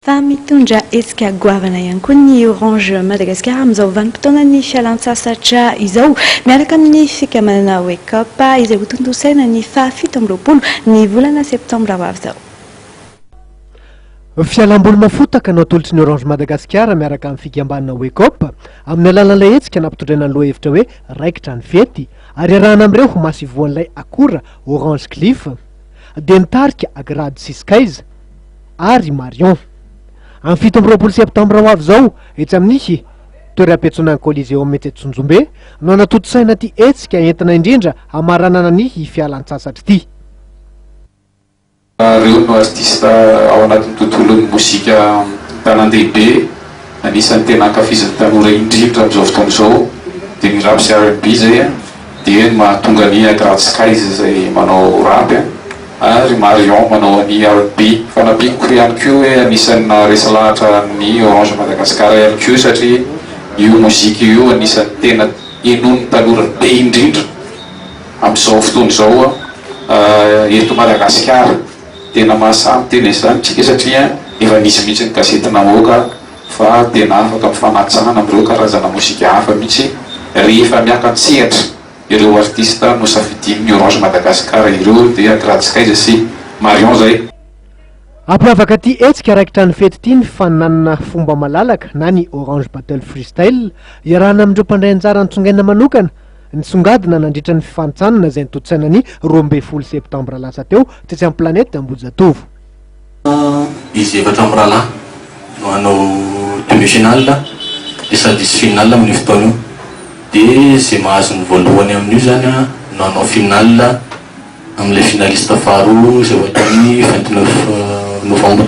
Fa mitondra hetsika goavana ihany koa ny Orange Madagascar amin'izao vanim-potoana ny fialan-tsasatra izao, miaraka amin'ny fikamanana Wake Up izay ho tontosaina ny faha-fito amby roapolo ny volana septambra ho avy izao. Fialam-boly mafotaka no atolotry ny Orange Madagascar miaraka amin'ny fikambanana Wake Up amin'ny alalan'ilay hetsika nampitondraina ny lohahevitra hoe raikitra ny fety ary arahana amin'ireo ho masivoan'ilay akora Orange Cliff, Dentarika Agrady Siskaiza ary Marion. Amin'ny 7 septambra ho avy izao etsy amin'ny toeram-piantsonana Coliseo Metsetsunjombe no natotosaina ty hetsika entina indrindra hamaranana ny fialan-tsasatra ity. Reo no artista ao anatin'ny tontolon'ny mozika tanan-dehibe, anisan'ny tena ankafizin'ny tanora indrindra amin'izao fotoana izao dia ny rap sy R&B zay dia mahatonga ny Agrady Siskaiza izay manao rap ary Marion manao ny R&B. Fanampiako ihany koa hoe anisan'ny resa lahatra ny Orange Madagascar ihany koa satria io mozika io anisan'ny tena enon'ny tanora be indrindra amin'izao fotoana izao eto Madagasikara. Tena mahasamy tena izany tsika satria efa nisy mihitsy ny gazety namoaka fa tena afaka mifanatsahana amin'ireo karazana mozika hafa mihitsy rehefa miaka-tsehatra ireo artista no safidin'ny Orange Madagascar ireo dia Agrady Siskaiza sy Marion zay. Ampiavaka ty hetsika raikitra ny fety ity ny fananana fomba malalaka na ny Orange Battle Freestyle iarahana amin'ireo mpandray anjara nitsongaina manokana nisongadina nandritra ny fifantsanana izay nitotosaina ny 12 septambra lasa teo tsetsy amin'ny planety Ambojatovo. Izy efatra amin'ny rahalahy no hanao demi-finale dia sady isy finale amin'ny fotoana io dia izay mahazo ny voalohany amin'io zany no hanao finale amin'ilay finaliste faharoa izay hoatany 29 novembre.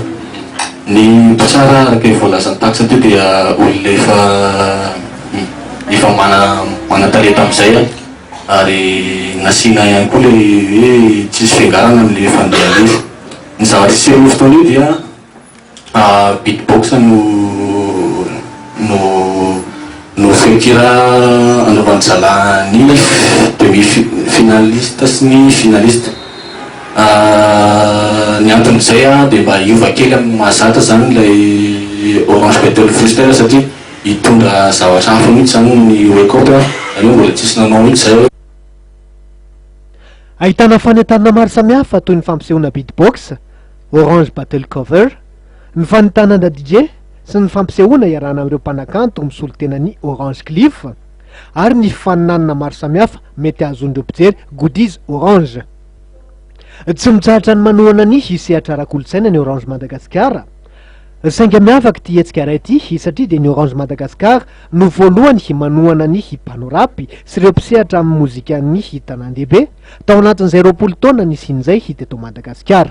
Ny tsara araka voalazan'ny taksa teo dia olona efa mana-talenta amin'izay ary nasiana ihany koa ilay hoe tsisy fiangarana amin'ilay fandehanana izy. Ny zavatra isy amin'ny fotoana io dia beatbox no feokira anaovan'ny zala ny demi-finaliste sy ny finaliste. Ny anton'izay dia mba hiova kely amin'ny mahazatra zany ilay Orange Battle Freestyle satria hitondra zavatra hafa mihitsy zany ny Wake Up io mbola tsisy nanao mihitsy zay. Ahitana fanentanana maro samihafa toy ny fampisehoana beatbox, Orange Battle Cover, ny fanentanana DJ sy ny fampisehoana iarahana amin'ireo mpanakanto misolo tena ny Orange Cliff ary ny fananana maro samihafa mety ahazon'ireo mpijery goodies Orange. Tsy mitsahatra ny manohana ny hisehatra ara-kolotsaina ny Orange Madagascar. Sainga miavaka ty hetsika iray ity satria dia ny Orange Madagascar no voalohany manohana ny mpanorapy sy ireo mpisehatra amin'ny mozika ny tanan-dehibe tao anatin'izay 20 taona nisian'izay hita eto Madagasikara.